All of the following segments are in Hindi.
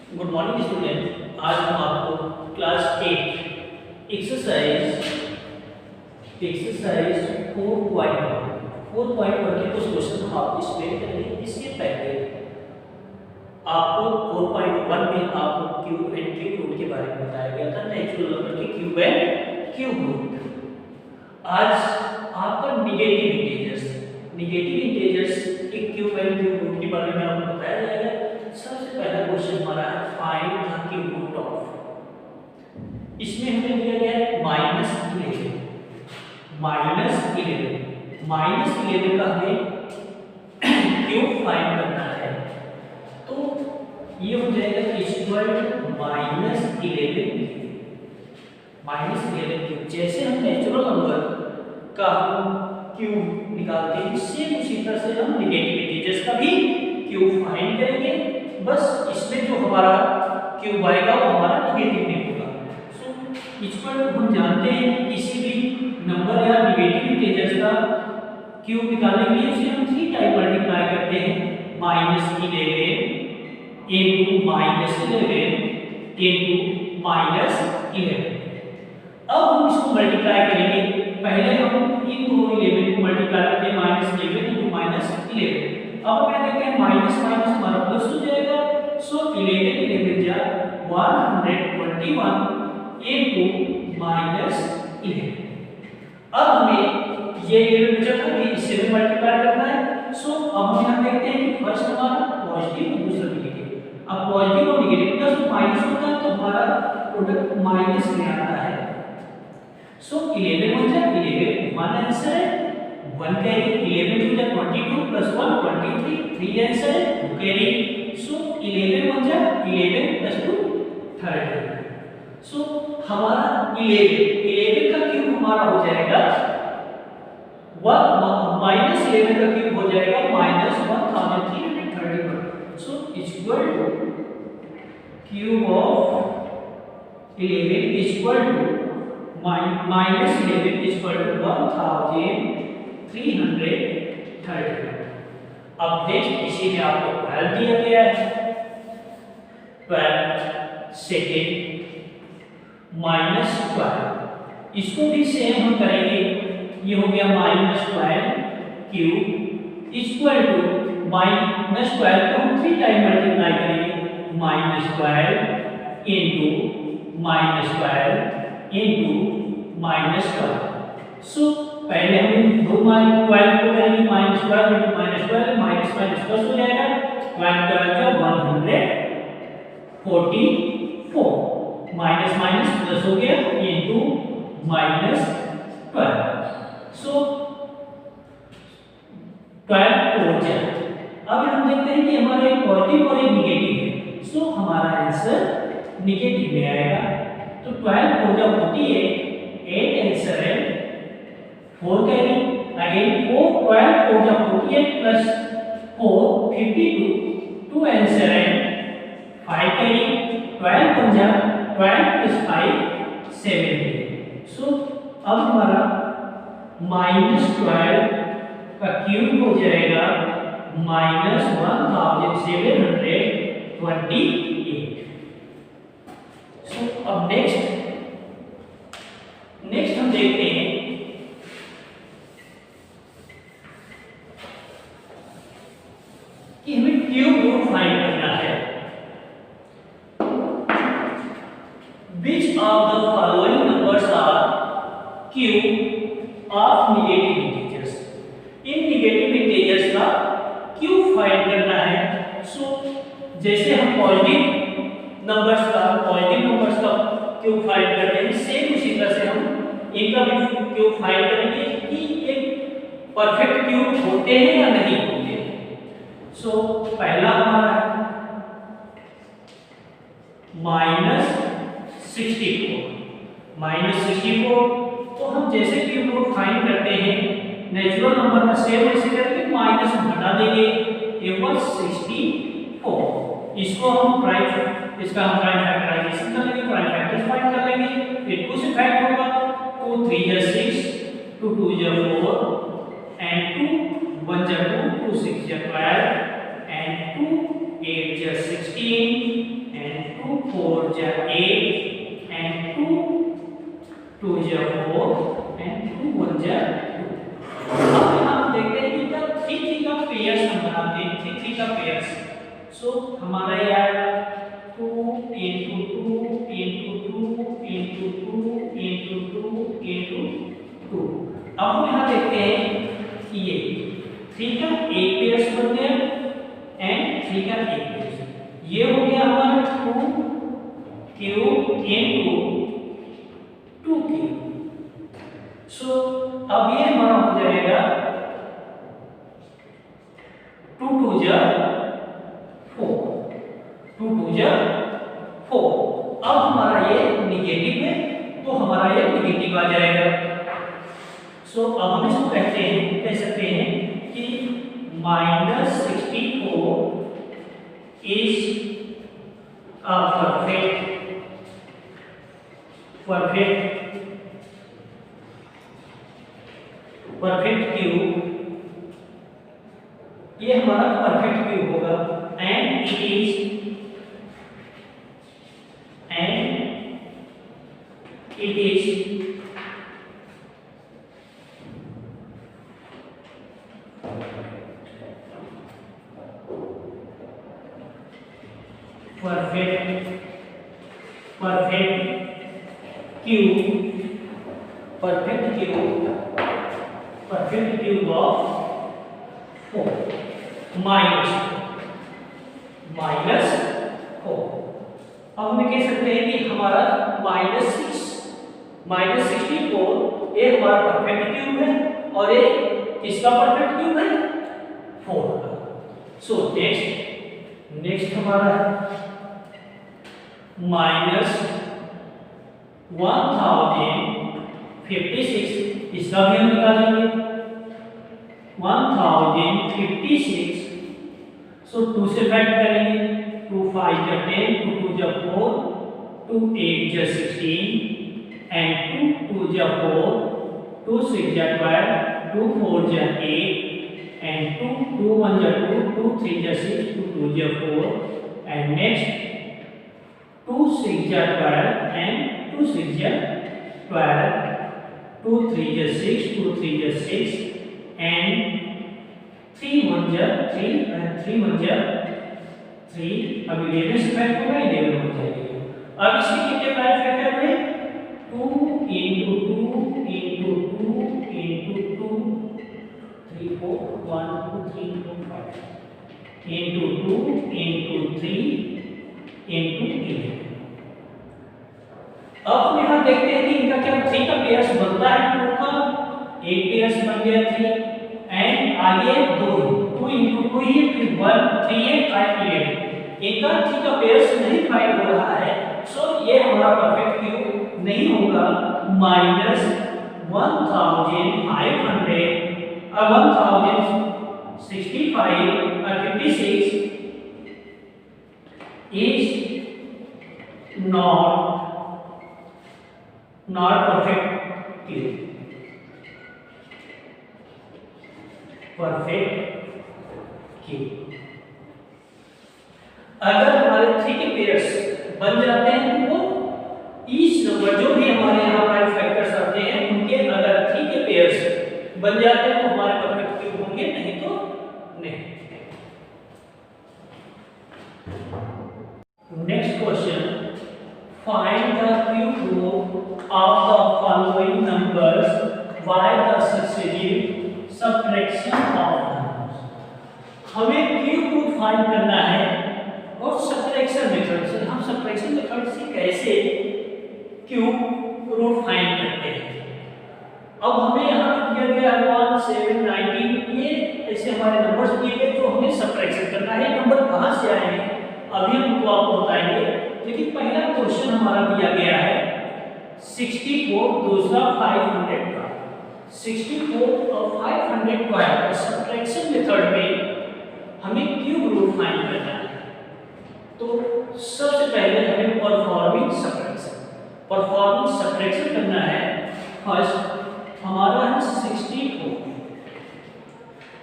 Good morning student. आज हम आपको क्लास 8 एक्सरसाइज 4.1 के कुछ क्वेश्चन हम आपको एक्सप्लेन करेंगे। इसके पहले आपको 4.1 में आपको क्यूब एंड क्यूब रूट के बारे में बताया गया था, नेचुरल नंबर के क्यूब एंड क्यूब रूट। आज आपका निगेटिव इंटीजर्स के क्यूब एंड क्यूब रूट के बारे में आपको बताया जाएगा। सबसे पहला क्वेश्चन हमारा है find the cube root of. इसमें हमें दिया गया है -11 का हमें क्यूब फाइंड करना है। तो ये हो जाएगा इक्वल -11 क्यूब। जैसे हम नेचुरल नंबर का क्यूब निकालते हैं, सेम उसी तरह से हम नेगेटिव इंटीजर्स का भी क्यूब फाइंड करेंगे। बस इसमें जो हमारा क्यूब आएगा वो हमारा नेगेटिव में होगा। सो इक्वल हम जानते हैं कि किसी भी नंबर या नेगेटिव इंटीजर्स का क्यूब निकालने के लिए उसे हम 3 टाइम मल्टीप्लाई करते हैं, -11 into -11 into -11। अब हम इसको मल्टीप्लाई करेंगे। पहले हम इन दोनों 11 को मल्टीप्लाई करते हैं, -11 into -11। अब क्या देखते हैं, माइनस माइनस हमारा प्लस हो जाएगा। सो 11 जा 121 into -11। अब हमें ये 11 बचा था, इससे भी मल्टीप्लाई करना है। सो अब हम यहाँ देखते हैं कि फर्स्ट हमारा पॉजिटिव और दूसरा नेगेटिव। अब पॉजिटिव और नेगेटिव का जो माइनस होता है तो हमारा प्रोडक्ट माइनस में आता है। सो 11 हो जाए 11, वन आंसर है, 1 कैरी, 11 टू जा 22 प्लस 1 23, 3 आंसर है, 2 कैरी। सो 11 हो जाए 11 प्लस 2 30। सो हमारा 11 का क्यूब हमारा हो जाएगा -11 का क्यूब हो जाएगा -1331। So equal to cube of 11 equal to -11 equal to 1330। अब नेक्स्ट इसी में आपको 12 दिया गया है। 12 सेकेंड -12, इसको भी सेम हम करेंगे। ये हो गया -12 क्यूब इक्वल टू -12 को हम 3 टाइम मल्टीप्लाई करेंगे, -12 into -12 into -12। सो पहले हम 2 12 को करेंगे, -12 into -12, माइनस माइनस प्लस हो जाएगा, 12 का 144, माइनस माइनस प्लस हो गया into -12। सो 12 हो जाए। अब हम देखते हैं कि हमारा एक पॉजिटिव और एक नेगेटिव है। सो हमारा आंसर नेगेटिव में आएगा। तो 12 हो जाए 48, 8 आंसर है, 4 कैरी, अगेन 12 हो जाए 48 प्लस 4 52, 2 आंसर है, 5 कैरी, 12 हो जाए 12 प्लस 5 70। सो अब हमारा -12 का क्यूब हो जाएगा -1728। सो अब नेक्स्ट हम देखते हैं कि हमें क्यूब रूट फाइंड करना है। Which of the following numbers are cube of negative integers? In negative integers का क्यूब फाइंड करना है। सो जैसे हम पॉजिटिव नंबर्स का क्यूब फाइंड करते हैं, सेम उसी तरह से हम इनका भी क्यूब फाइंड करेंगे कि एक परफेक्ट क्यूब होते हैं या नहीं होते हैं। सो पहला हमारा है -64। तो हम जैसे क्यूब रूट फाइंड करते हैं, नेचुरल नंबर का सेम ऐसे करके माइनस घटा देंगे, ये हुआ 64। इसको हम इसका हम प्राइम फैक्टराइजेशन कर लेंगे, प्राइम फैक्टर्स फाइंड कर लेंगे। फिर 2 से फैक्ट होगा, 2 3 जा 6, 2 2 जा 4 एंड 2 1 जा 2 6 जा 12 एंड 2 8 जा 16 and 4 जा 8 and 2 जा 4 and 2 1 जा 2। अब हम देखते हैं कि इनका 3 का पेयर्स हम बनाते हैं, 3 का पेयर्स। सो हमारा यार 2 into 2 into 2 into 2 into 2 into 2। अब हम यहाँ देखते हैं कि ये 3 का एक पेयर्स बन गया एंड 3 का एक पेयर्स, ये हो गया हमारा 2 क्यूब into 2 क्यूब। सो अब ये हमारा हो जाएगा 2 2 जा 4, 2 2 जा 4। अब हमारा ये निगेटिव है तो हमारा ये निगेटिव आ जाएगा। सो अब हम इसको कहते हैं, कह सकते हैं कि -64 इज अ परफेक्ट क्यूब। ये हमारा परफेक्ट क्यूब होगा and it is perfect cube of 4 minus 4। अब हम कह सकते हैं कि हमारा -64 ये हमारा परफेक्ट क्यूब है और ये किसका परफेक्ट क्यूब है? 4 का। सो नेक्स्ट हमारा -1056 इसका भी हम निकालेंगे। 1056, सो 2 से फैक्ट करेंगे, 2 5 जा 10, 2 2 जा 4, 2 8 जा 16 एंड 2 2 जा 4, 2 6 जा 12, 2 4 जा 8 एंड 2 1 जा 2, 2 3 जा 6, 2 2 जा 4 एंड नेक्स्ट 2 6 जा 12 एंड 2 6 जा 12, 2 3 जा 6, 2 3 जा 6 एंड 3 1 जा 3 and 3 1 जा 3। अब 11 से फैक्ट होगा, 11 हो जाएगा। अब इसके कितने प्राइम फैक्टर हुए? 2 into 2 into 2 into 2 3 4 1 2 3 4 5 into 2 into 3 into 11। अब हम यहाँ देखते हैं कि इनका क्या 3 का पेयर्स बनता है, 2 का एक पेयर्स बन गया 3 एंड आगे 2 into 2 ही, फिर 1 3 है 5 11। इनका 3 का पेयर्स नहीं फाइंड हो रहा है, सो ये हमारा परफेक्ट क्यूब नहीं होगा। -1500 1065 56 is not perfect cube। अगर हमारे 3 के पेयर्स बन जाते हैं तो ईच नंबर जो भी हमारे यहाँ प्राइम फैक्टर्स आते हैं उनके अगर 3 के पेयर्स बन जाते हैं तो हमारे परफेक्ट क्यूब होंगे, नहीं तो नहीं। Next question, find the cube root of the following numbers by the successive subtraction of numbers. हमें क्यूब रूट फाइंड करना है और सबट्रैक्शन मेथड से। हम सबट्रैक्शन मेथड से कैसे क्यूब रूट फाइंड करते हैं? अब हमें यहाँ दिया गया है 1 7 19, ये ऐसे हमारे नंबर्स दिए गए जो हमें सबट्रैक्शन करना है। नंबर कहाँ से आए हैं अभी हमको आपको बताएंगे, लेकिन पहला क्वेश्चन हमारा दिया गया है 64, दूसरा 500 का। 64 और 500 का सबट्रैक्शन मेथड में हमें क्यूब रूट फाइंड करना है। तो सबसे पहले हमें परफॉर्मिंग सबट्रैक्शन करना है। फर्स्ट हमारा है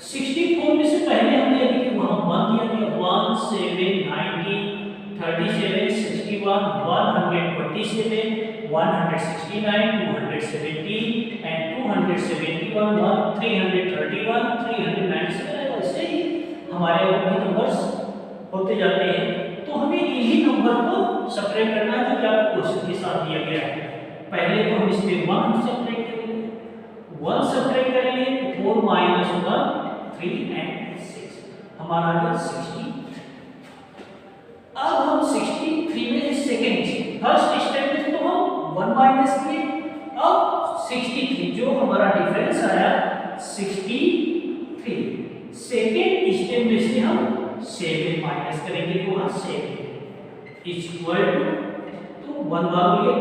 64 में से पहले हमने अभी वहां 1 दिया था, 1 7 90 37 60 161, 127, 169, 270 and 271, 331, 397 ऐसे ही हमारे नंबर्स होते जाते हैं। तो हमें इन्हीं नंबर को सब्ट्रैक्ट करना है जो कि आपको क्वेश्चन के साथ दिया गया है। पहले तो हम इसमें 1 सब्ट्रैक्ट करेंगे, 1 सब्ट्रैक्ट करेंगे तो 4 माइनस 1 3 एंड 6 हमारा आ गया 60। अब हम 63 में सेकंड फर्स्ट स्टेप में तो हम 1 माइनस किए, अब 63 जो हमारा डिफरेंस आया 63 सेकंड स्टेप में से हम 7 माइनस करेंगे तो वहां 7 इक्वल टू 1 बार ये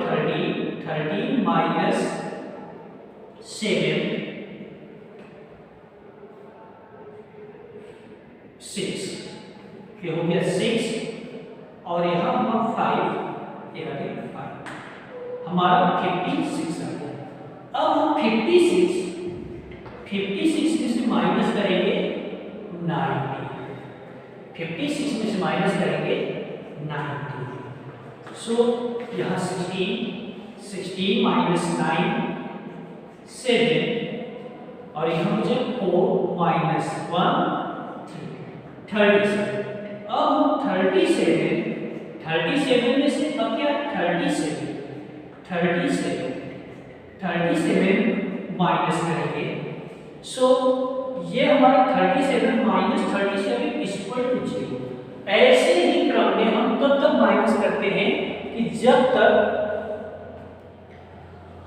13 माइनस 7 6 ये हो गया 6 और यहाँ हुआ 5 ये आ गया 5 हमारा 56 आ गया। अब हम 56 में से माइनस करेंगे 90, 56 में से माइनस करेंगे 90। सो यहाँ 16 माइनस 9 7 और यहाँ मुझे 4 माइनस 1 37। अब हम 37 में से अब क्या 37 माइनस करेंगे। सो ये हमारा 37 माइनस 37 इक्वल टू 0। ऐसे ही क्रम में हम तब तक माइनस करते हैं कि जब तक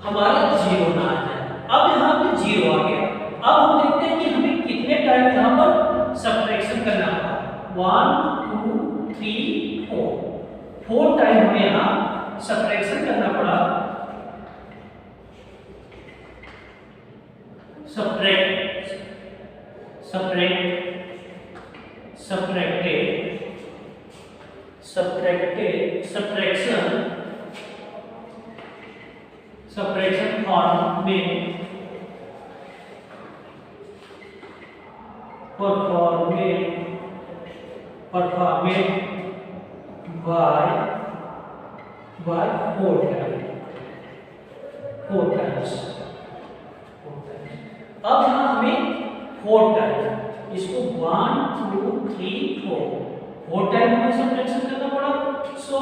हमारा 0 ना आ जाए। अब यहाँ पे 0 आ गया। अब हम देखते हैं कि हमें कितने टाइम यहाँ पर सब्ट्रैक्शन करना होगा। 1 2 3 4 टाइम हमें यहाँ सब्ट्रैक्शन करना पड़ा। सब्ट्रैक्शन फॉर्म में परफॉर्मेट बाय 4 टाइम्स। अब यहाँ हमें 4 टाइम इसको 1 2 3 4 टाइम हमें सब्ट्रैक्शन करना पड़ा। सो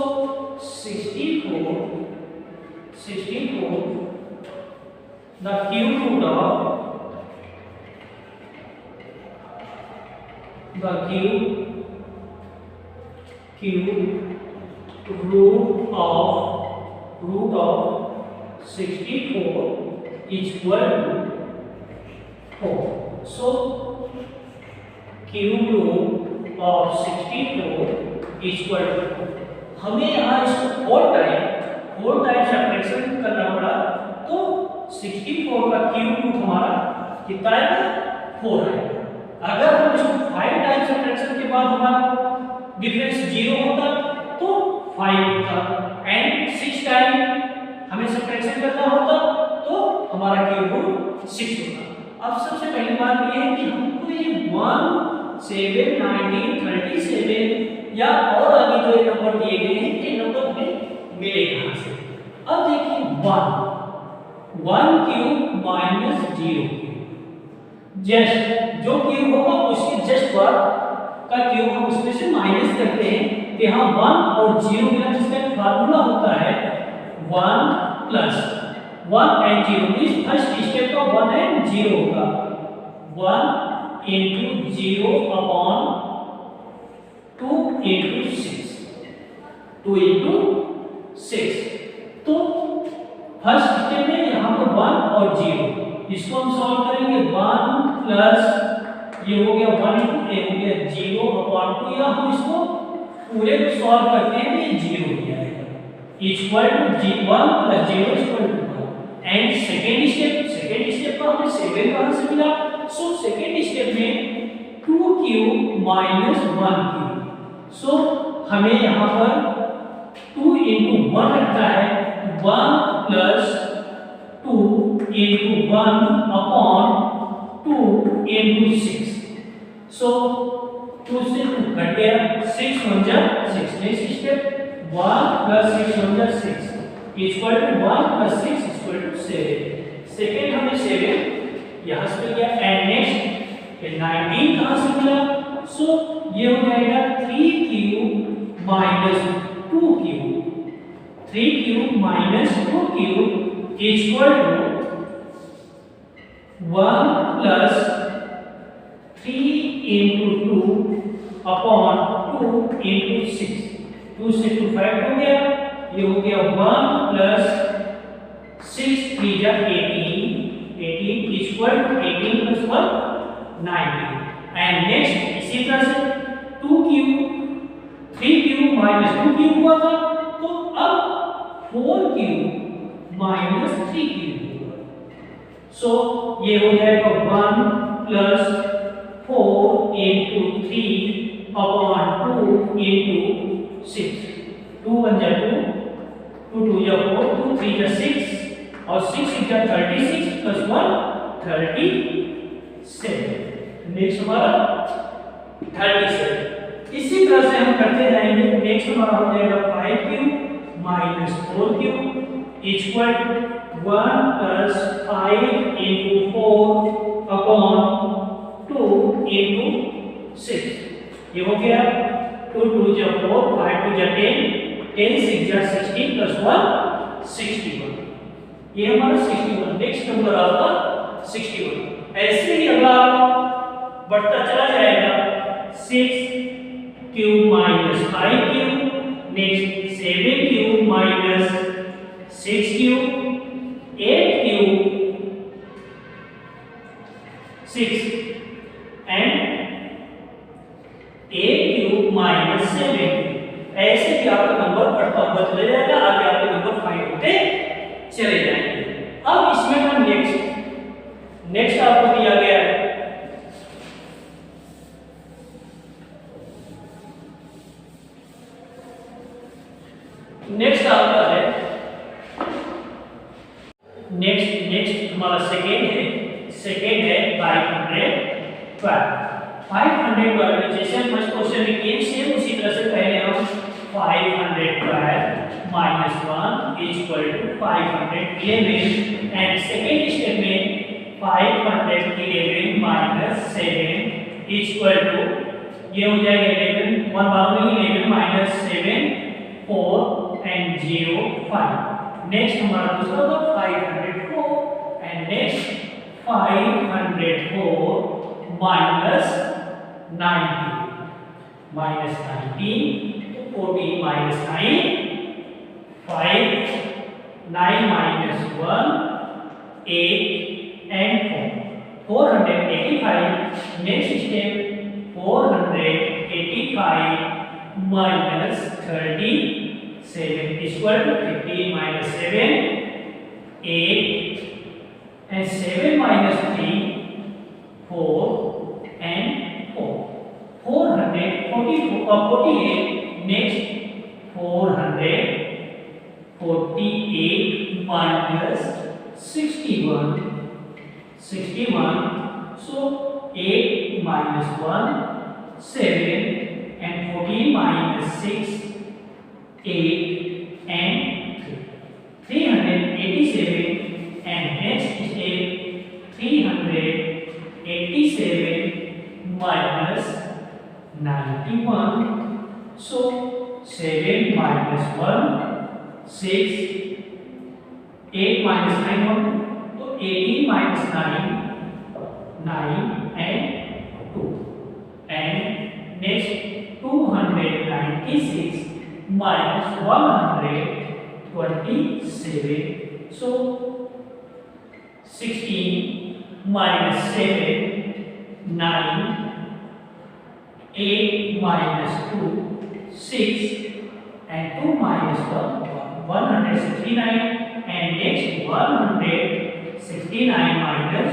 64 the cube root of 64 equal to 4. So cube root of 64 equal to 4. हमें यहाँ इसको 4 टाइम सब्ट्रैक्शन करना पड़ा। तो 64 का क्यूब रूट हमारा कितना आएगा 4 आएगा। अगर हम इसको 5 टाइम सब्ट्रैक्शन के बाद हमारा डिफरेंस 0 होता तो 5 होता एंड 6 टाइम हमें सब्ट्रैक्शन करना होता तो हमारा क्यूब रूट 6 होता। अब सबसे पहली बात ये है कि हमको ये 1 7 19 37 या और आगे जो नंबर दिए गए हैं ये नंबर हमें मिले कहां से। अब देखिए 1 क्यूब माइनस 0 जस्ट जो क्यूब होगा उसके जस्ट बाद का क्यूब हम उसमें से माइनस करते हैं। यहाँ 1 और 0 मिला जिसका फार्मूला होता है 1 प्लस 1 एंड 0 इस फर्स्ट स्टेप का 1 एंड 0 होगा 1 into 0 upon 2 into 6 तो फर्स्ट स्टेप में यहाँ पर 1 और 0 इसको हम सॉल्व करेंगे 1 प्लस ये हो गया 1 into a हो गया 0 upon 2 या हम इसको पूरे को सॉल्व करते हैं तो ये 0 हो जाएगा equal to 1 plus 0 equal to 1 and second step पर हमें 7 कहां से मिला। सो सेकेंड स्टेप में 2 क्यूब माइनस 1 क्यूब। सो हमें यहाँ पर 2 into 1 रखता है 1 plus 2 into 1 upon 2 into 6. So 2 से 2 कट गया 6 1 जा 6 next step 1 plus 6 1 plus 6 equal to 1 plus 6 equal to 7. Second हमें 7 यहाँ से मिल गया एंड नेक्स्ट 19 कहाँ से मिला? सो ये हो जाएगा 3 cube minus 2 cube 3 cube minus 2 cube equal to 1 plus 3 into 2 upon 2 into 6 2 से 2 5 हो गया ये हो गया 1 प्लस 6 3 जा 18 equal to 18 plus 1 19 and next इसी तरह से 2 क्यूब 3 क्यूब माइनस 2 क्यूब हुआ था तो अब 4 क्यूब माइनस 3 क्यूब होगा सो ये हो जाएगा 1 प्लस 4 into 3 upon 2 into 6 2 1 जा 2 2 2 जा 4 2 3 जा 6 और 6 जा 36 plus 1 37 नेक्स्ट हमारा 37 इसी तरह से हम करते जाएंगे नेक्स्ट हमारा हो जाएगा 5 cube minus 4 cube equal to 1 plus 5 into 4 upon 2 into 6 ये हो गया 2 2 जा 4 5 2 जा 10 10 6 जा 16 plus 1 61 ये हमारा 61 नेक्स्ट नंबर आपका 61 ऐसे ही अगला बढ़ता चला जाएगा 6 cube minus 5 cube next 7 cube minus 6 cube 8 cube 6 and 8 cube minus 7 ऐसे ही आपका नंबर बढ़ता हुआ चले जाएगा आगे आपके नंबर फाइंड होते चले जाएंगे अब इसमें हम नेक्स्ट आपको दिया गया है नेक्स्ट आपका है नेक्स्ट हमारा सेकेंड है 512 जैसे हम फर्स्ट क्वेश्चन में किए सेम उसी तरह से पहले हम 512 minus 1 is equal to 511 and second step में 511 minus 7 is equal to ये हो जाएगा 11 1 बार में 11 minus 7 4 and 0 5 नेक्स्ट हमारा दूसरा होगा 504 and next 504 minus 90 minus 19 14 minus 9 5 9 minus 1 8 and 4 485 next step 485 minus 37 is equal to 15 minus 7 8 and 7 minus 3 4 and 4 448 next 448 minus 61 so 8 minus 1 7 and 14 minus 6 8 and 387 and next step 387 minus 91 so 7 minus 1 6 8 minus 9 1 तो 18 minus 9 9 and 2 and next 296 minus 127 so 16 minus 7 9 8 minus 2 6 and 2 minus 1 169 and next 169 minus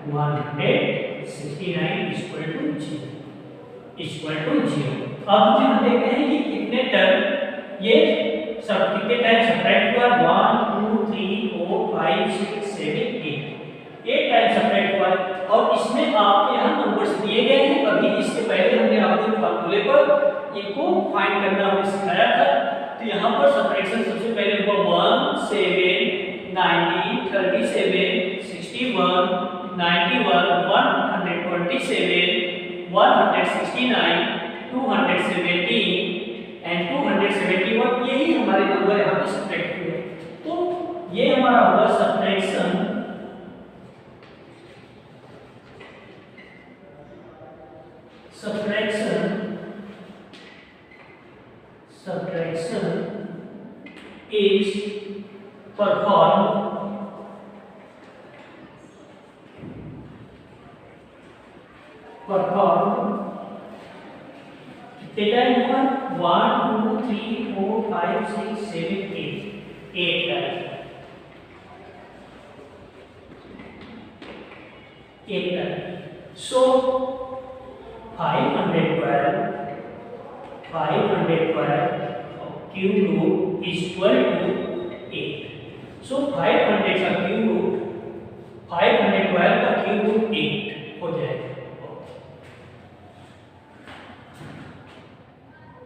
169 is equal to 0 अब हम यहाँ देखते हैं कि कितने टर्म ये सब कितने टाइम सब्ट्रैक्ट हुआ 1 2 3 4 5 6 7 8 टाइम सब्ट्रैक्ट हुआ और इसमें आपके यहाँ नंबर्स दिए गए हैं इससे पहले हमने आपको फार्मूले पर इनको फाइंड करना हमने सिखाया था तो यहाँ 127, 169, 217 एंड 271, यही हमारे नंबर यहाँ पे सब्ट्रैक्ट हुए। तो ये हमारा होगा सब्ट्रैक्शन is performed कितना हुआ 1 2 3 4 5 6 7 8 so 512 cube root is equal to 8. So 500 का cube root